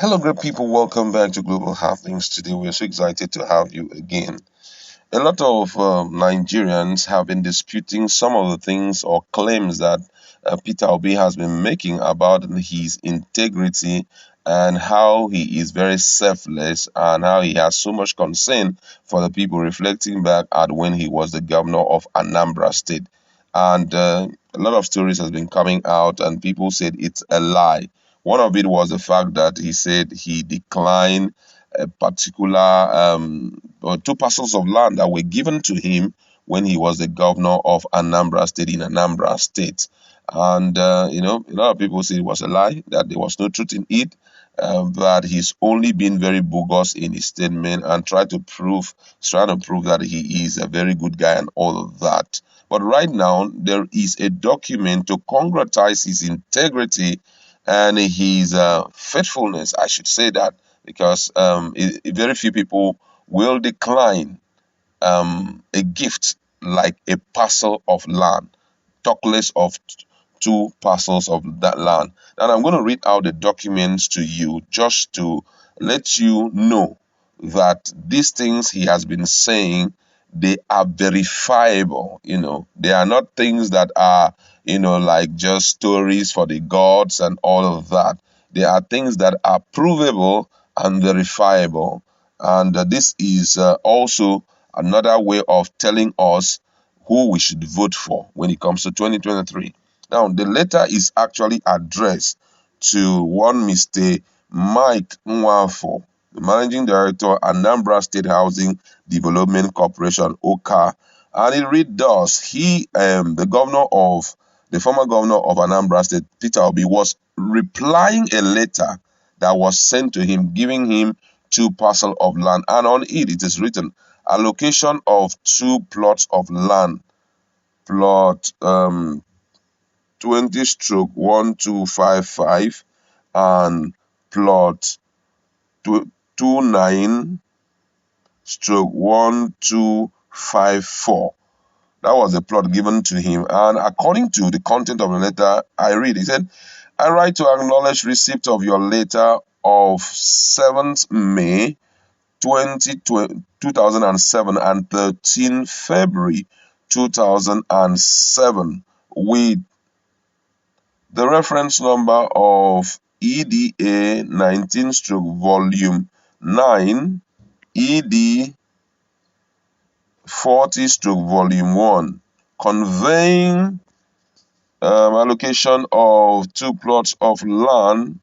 Hello, great people. Welcome back to Global Happenings. Today, we are so excited to have you again. A lot of Nigerians have been disputing some of the things or claims that Peter Obi has been making about his integrity and how he is very selfless and how he has so much concern for the people, reflecting back at when he was the governor of Anambra State. And a lot of stories has been coming out, and people said it's a lie. One of it was the fact that he said he declined a particular or two parcels of land that were given to him when he was the governor of Anambra State in Anambra State. And, a lot of people say it was a lie, that there was no truth in it, that he's only been very bogus in his statement and trying to prove that he is a very good guy and all of that. But right now, there is a document to congratulate his integrity and his faithfulness. I should say that because very few people will decline a gift like a parcel of land, talk less of two parcels of that land. And I'm going to read out the documents to you just to let you know that these things he has been saying, they are verifiable. They are not things that are, like just stories for the gods and all of that. They are things that are provable and verifiable. And this is also another way of telling us who we should vote for when it comes to 2023. Now, the letter is actually addressed to one Mr. Mike Nwafo, the Managing Director, Anambra State Housing Development Corporation, OKA. And it read thus, the former governor of Anambra State, Peter Obi, was replying a letter that was sent to him, giving him two parcels of land. And on it is written, allocation of two plots of land, plot 20 stroke 1255 and plot 29 stroke 1254. That was the plot given to him. And according to the content of the letter, I read, he said, I write to acknowledge receipt of your letter of 7th May 2007 and 13 February 2007 with the reference number of EDA 19 stroke volume 9, ED 40 stroke volume 1, conveying allocation of two plots of land,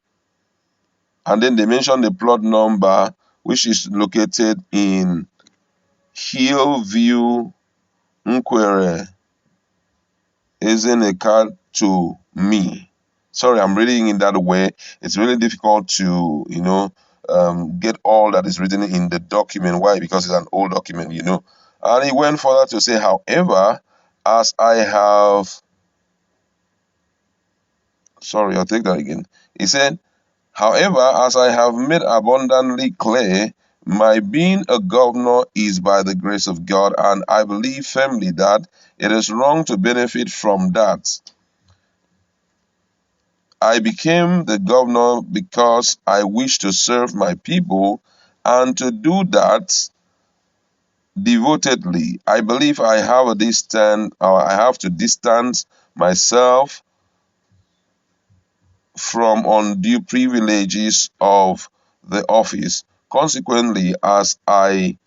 and then they mention the plot number which is located in Hillview, Nkwere, Ezeneka to me. Sorry, I'm reading in that way. It's really difficult to, get all that is written in the document. Why? Because it's an old document. And he went further to say, however, as I have, sorry, I'll take that again. He said, however, as I have made abundantly clear, my being a governor is by the grace of God, and I believe firmly that it is wrong to benefit from that. I became the governor because I wish to serve my people, and to do that devotedly. I believe I have to distance myself from undue privileges of the office. Consequently, as I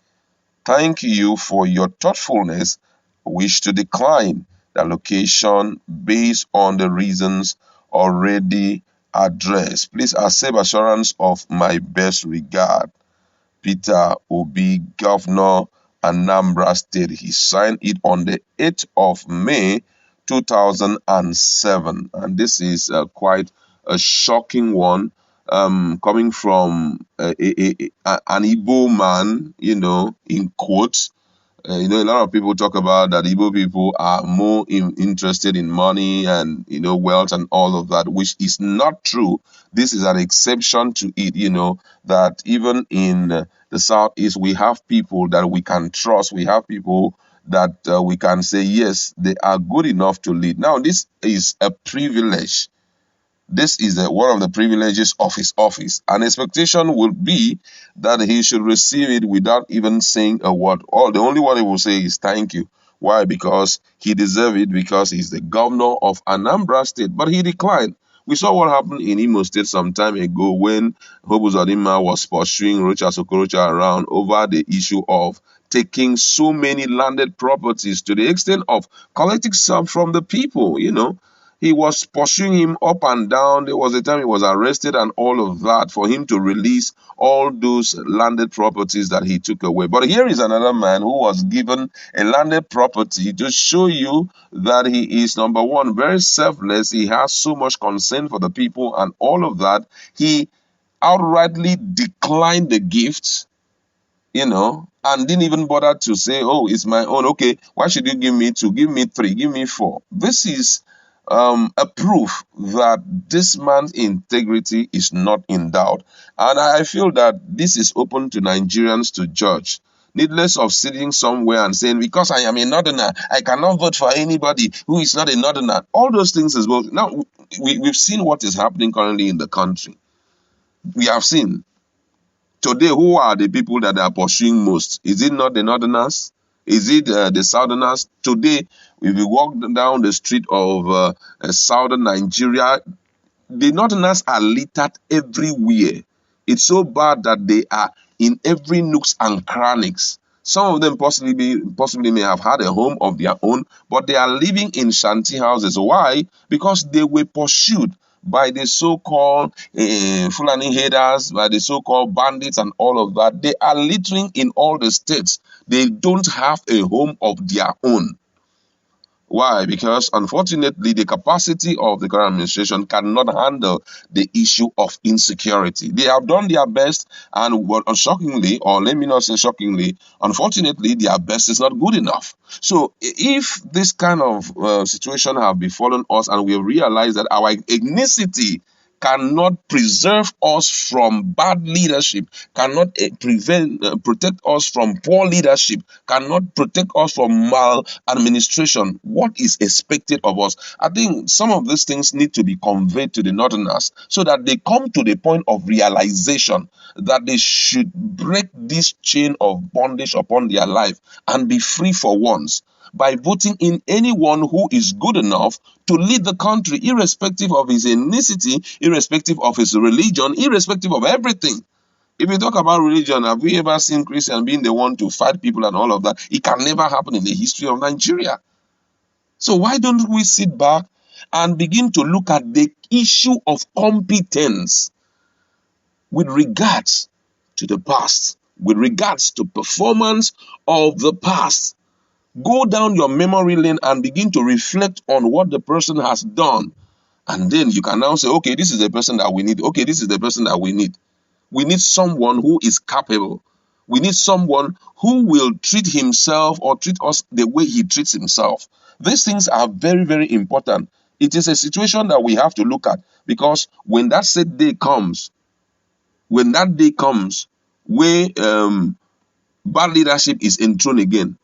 thank you for your thoughtfulness, I wish to decline the allocation based on the reasons already addressed. Please accept assurance of my best regard. Peter Obi, Governor, Anambra State. He signed it on the 8th of May 2007. And this is quite a shocking one, coming from an Igbo man, in quotes. A lot of people talk about that Igbo people are more interested in money and, wealth and all of that, which is not true. This is an exception to it, that even in the Southeast, we have people that we can trust. We have people that we can say, yes, they are good enough to lead. Now, this is a privilege This is one of the privileges of his office. An expectation would be that he should receive it without even saying a word. All the only word he will say is thank you. Why? Because he deserves it, because he's the governor of Anambra State. But he declined. We saw what happened in Imo State some time ago when Hobuzodinma was pursuing Rocha Sokorocha around over the issue of taking so many landed properties to the extent of collecting some from the people, he was pursuing him up and down. There was a time he was arrested and all of that for him to release all those landed properties that he took away. But here is another man who was given a landed property to show you that he is, number one, very selfless. He has so much concern for the people and all of that. He outrightly declined the gift, and didn't even bother to say, oh, it's my own. Okay, why should you give me two? Give me three, give me four. This is a proof that this man's integrity is not in doubt. And I feel that this is open to Nigerians to judge. Needless of sitting somewhere and saying, because I am a northerner, I cannot vote for anybody who is not a northerner. All those things as well. Now, we've seen what is happening currently in the country. We have seen. Today, who are the people that are pursuing most? Is it not the northerners? Is it the southerners? Today, if you walk down the street of southern Nigeria, the northerners are littered everywhere. It's so bad that they are in every nooks and crannies. Some of them possibly may have had a home of their own, but they are living in shanty houses. Why? Because they were pursued by the so-called Fulani headers, by the so-called bandits and all of that. They are littering in all the states. They don't have a home of their own. Why? Because unfortunately, the capacity of the current administration cannot handle the issue of insecurity. They have done their best, and shockingly, or let me not say shockingly, unfortunately, their best is not good enough. So, if this kind of situation have befallen us, and we have realized that our ethnicity cannot preserve us from bad leadership, cannot protect us from poor leadership, cannot protect us from maladministration. What is expected of us? I think some of these things need to be conveyed to the northerners so that they come to the point of realization that they should break this chain of bondage upon their life and be free for once by voting in anyone who is good enough to lead the country, irrespective of his ethnicity, irrespective of his religion, irrespective of everything. If you talk about religion, have we ever seen Christian being the one to fight people and all of that? It can never happen in the history of Nigeria. So why don't we sit back and begin to look at the issue of competence with regards to the past, with regards to performance of the past? Go down your memory lane and begin to reflect on what the person has done. And then you can now say, okay, this is the person that we need. Okay, this is the person that we need. We need someone who is capable. We need someone who will treat himself or treat us the way he treats himself. These things are very, very important. It is a situation that we have to look at, because when that set day comes, when that day comes where bad leadership is enthroned again,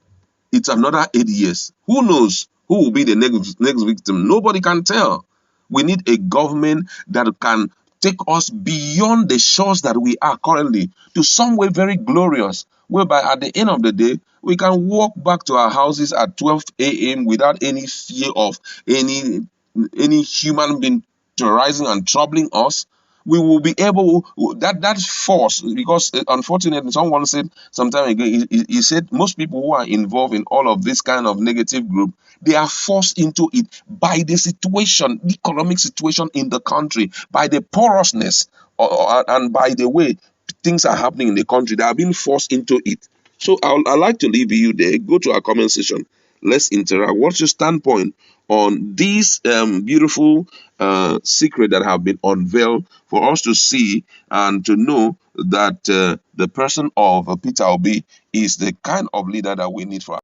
it's another 8 years. Who knows who will be the next victim? Nobody can tell. We need a government that can take us beyond the shores that we are currently to somewhere very glorious, whereby at the end of the day, we can walk back to our houses at 12 a.m. without any fear of any human being terrorizing and troubling us. We will be able that force, because unfortunately someone said some time ago, he said most people who are involved in all of this kind of negative group, they are forced into it by the situation, the economic situation in the country, by the porousness, and by the way things are happening in the country. They are being forced into it. So I'd like to leave you there. Go to our comment section. Let's interact. What's your standpoint on these beautiful secret that have been unveiled for us to see and to know that the person of Peter Obi is the kind of leader that we need for